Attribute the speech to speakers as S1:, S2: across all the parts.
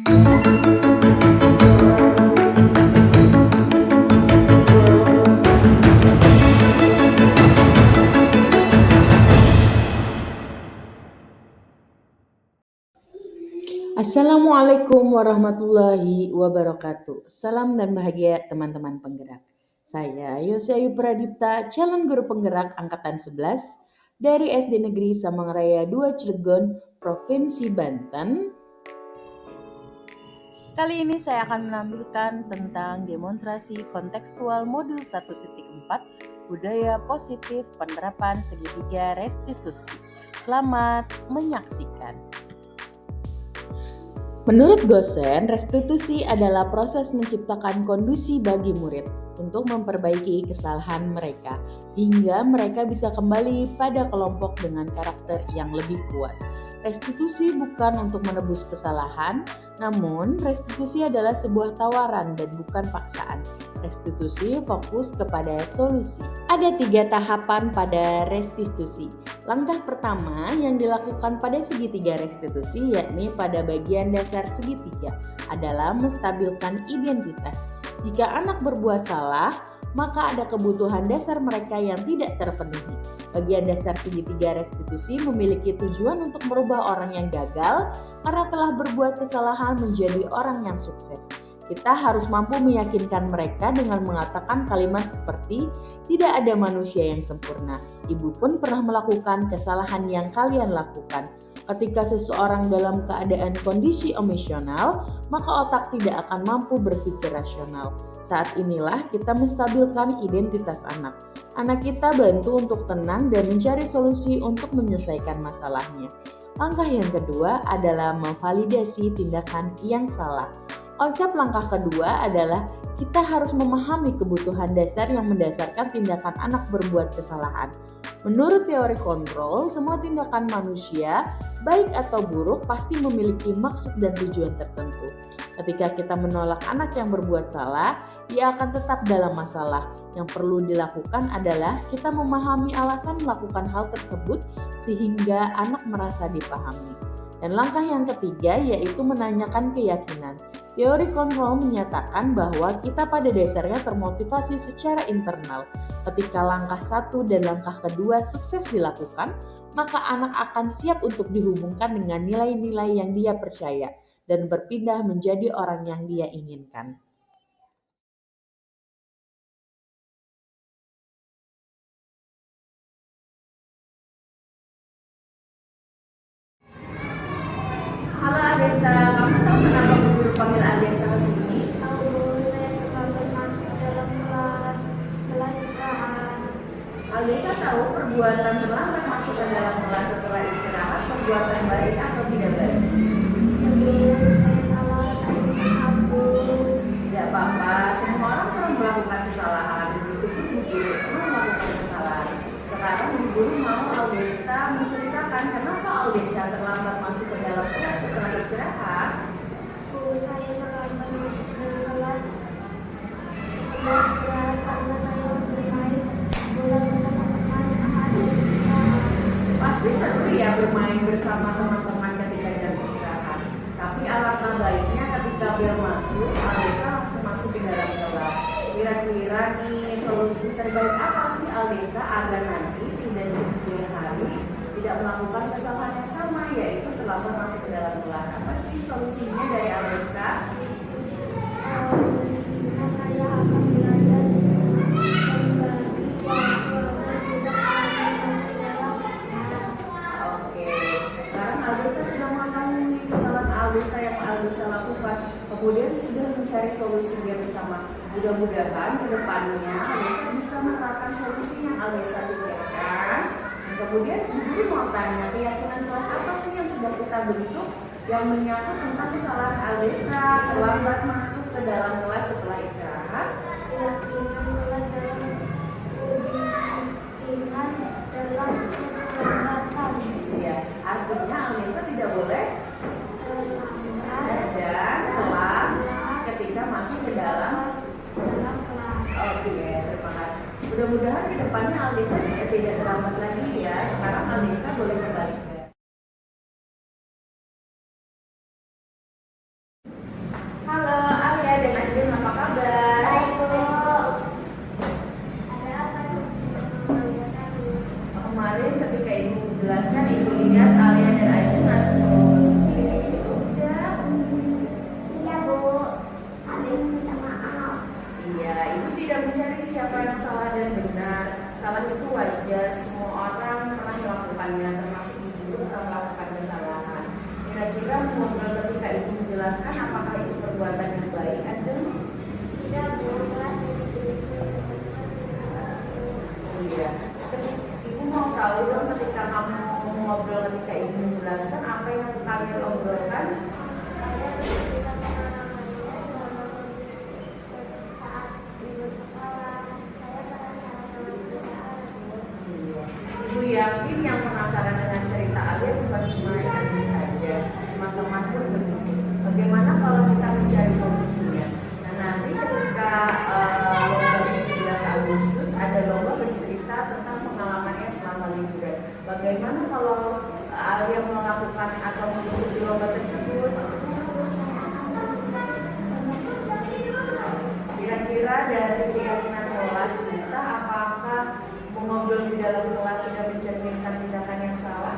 S1: Assalamualaikum warahmatullahi wabarakatuh. Salam dan bahagia teman-teman penggerak. Saya Yose Ayu Pradipta, calon guru penggerak angkatan 11 dari SD Negeri Samangraya 2 Cilegon, Provinsi Banten. Kali ini saya akan menampilkan tentang demonstrasi kontekstual modul 1.4 budaya positif penerapan segitiga restitusi. Selamat menyaksikan. Menurut dosen, restitusi adalah proses menciptakan kondisi bagi murid untuk memperbaiki kesalahan mereka, sehingga mereka bisa kembali pada kelompok dengan karakter yang lebih kuat. Restitusi bukan untuk menebus kesalahan, namun restitusi adalah sebuah tawaran dan bukan paksaan. Restitusi fokus kepada solusi. Ada 3 tahapan pada restitusi. Langkah pertama yang dilakukan pada segitiga restitusi, yakni pada bagian dasar segitiga, adalah menstabilkan identitas. Jika anak berbuat salah, maka ada kebutuhan dasar mereka yang tidak terpenuhi. Bagian dasar segitiga restitusi memiliki tujuan untuk merubah orang yang gagal karena telah berbuat kesalahan menjadi orang yang sukses. Kita harus mampu meyakinkan mereka dengan mengatakan kalimat seperti, "Tidak ada manusia yang sempurna. Ibu pun pernah melakukan kesalahan yang kalian lakukan." Ketika seseorang dalam keadaan kondisi emosional, maka otak tidak akan mampu berpikir rasional. Saat inilah kita menstabilkan identitas anak. Anak kita bantu untuk tenang dan mencari solusi untuk menyelesaikan masalahnya. Langkah yang kedua adalah memvalidasi tindakan yang salah. Konsep langkah kedua adalah kita harus memahami kebutuhan dasar yang mendasarkan tindakan anak berbuat kesalahan. Menurut teori kontrol, semua tindakan manusia, baik atau buruk, pasti memiliki maksud dan tujuan tertentu. Ketika kita menolak anak yang berbuat salah, dia akan tetap dalam masalah. Yang perlu dilakukan adalah kita memahami alasan melakukan hal tersebut sehingga anak merasa dipahami. Dan langkah yang ketiga yaitu menanyakan keyakinan. Teori kontrol menyatakan bahwa kita pada dasarnya termotivasi secara internal. Ketika langkah 1 dan langkah kedua sukses dilakukan, maka anak akan siap untuk dihubungkan dengan nilai-nilai yang dia percaya dan berpindah menjadi orang yang dia inginkan. Halo Adesta, kamu tahu kenapa guru panggil Adesta ke sini?
S2: Tahu, saya terlambat masuk dalam kelas setelah istirahat.
S1: Adesta tahu perbuatan terlambat masuk ke dalam kelas setelah istirahat perbuatan baik atau tidak baik?
S2: Mungkin saya salah, saya menghapus.
S1: Tidak apa-apa, semua orang pernah melakukan kesalahan. Begitupun Bu Guru pernah melakukan kesalahan. Sekarang Bu Guru mau Aldesta menceritakan kenapa Aldesta terlambat masuk ke dalam kelas setelah istirahat.
S2: Saya terlambat masuk dalam kelas setelah istirahat karena saya bermain bola bersama teman saat istirahat.
S1: Pasti seru ya bermain bersama teman-teman ketika jam istirahat. Tapi alangkah baiknya ketika bel masuk, Aldesta langsung masuk ke dalam kelas. Kira-kira nih solusi terbaik apa sih Aldesta agar nanti tidak di kemudian hari tidak melakukan kesalahan yang sama, yaitu terlambat masuk ke dalam kelas? Apa sih solusinya dari Aldesta?
S2: Mestinya saya akan belajar membagi waktu agar tidak terlambat masuk dalam kelas.
S1: Oke, sekarang Aldesta sudah mengetahui kesalahan Aldesta yang Aldesta lakukan, kemudian sudah mencari solusinya bersama. Mudah-mudahan ke depannya Aldesta bisa menerapkan solusi yang Aldesta pikirkan. Dan kemudian Guru mau tanya, keyakinan kelas apa sih yang sudah kita bentuk yang menyangkut tentang kesalahan Aldesta terlambat masuk ke dalam kelas setelah istirahat?
S2: Keyakinan kelas dalam kedisiplinan dalam keterlambatan.
S1: Ya, artinya Aldesta tidak boleh
S2: Terlambat
S1: dan telat ketika masuk ke dalam.
S2: dalam kelas.
S1: Oke, terima kasih. Mudah-mudahan ke depannya Aldesta tidak terlambat lagi ya. Sekarang Aldesta boleh kembali ke kira-kira ngobrol ketika ibu menjelaskan apakah itu perbuatan yang baik, Ajeng?
S2: Tidak boleh.
S1: Iya. Ibu mau tahu dong ketika kamu ngobrol ketika ibu menjelaskan apa yang kalian obrolkan?
S2: Saya bercerita pengalamannya selama saat di sekolah. Saya penasaran dengan cerita Alia.
S1: Ibu yakin yang penasaran dengan cerita Alia bukan cuma Ajeng saja, teman-teman pun begitu. Bagaimana kalau kita mencari solusinya? Nah, nanti ketika lomba 17 Agustus ada lomba bercerita tentang pengalamannya selama liburan. Bagaimana kalau Alia melakukan atau mengikuti lomba tersebut? Kira-kira dari keyakinan kelas kita, apakah mengobrol di dalam kelas sudah mencerminkan tindakan yang salah?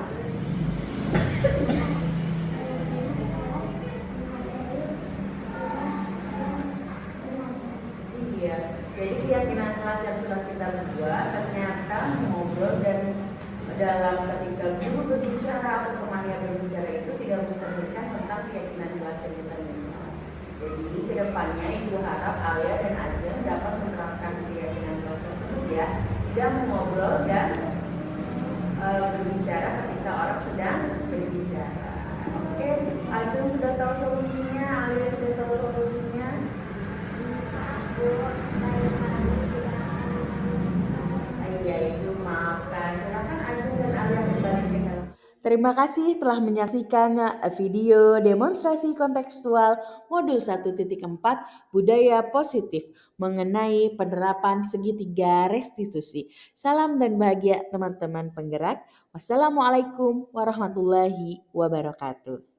S1: Iya, jadi keyakinan kelas yang sudah kita buat ternyata mengobrol dan dalam ketika guru berbicara atau teman yang berbicara itu tidak mencerminkan tentang keyakinan kelas yang kita miliki. Jadi kedepannya ibu harap Alia dan Ajeng dapat menerapkan keyakinan kelas tersebut ya, tidak mengobrol dan berbicara ketika orang sedang berbicara. Oke, Ajeng sudah tahu solusinya, Alia sudah tahu solusinya. Ya itu maafkan. Silakan Ajeng dan Alia kembali ke dalam. Terima kasih telah menyaksikan video demonstrasi kontekstual modul 1.4 budaya positif mengenai penerapan segitiga restitusi. Salam dan bahagia teman-teman penggerak. Wassalamualaikum warahmatullahi wabarakatuh.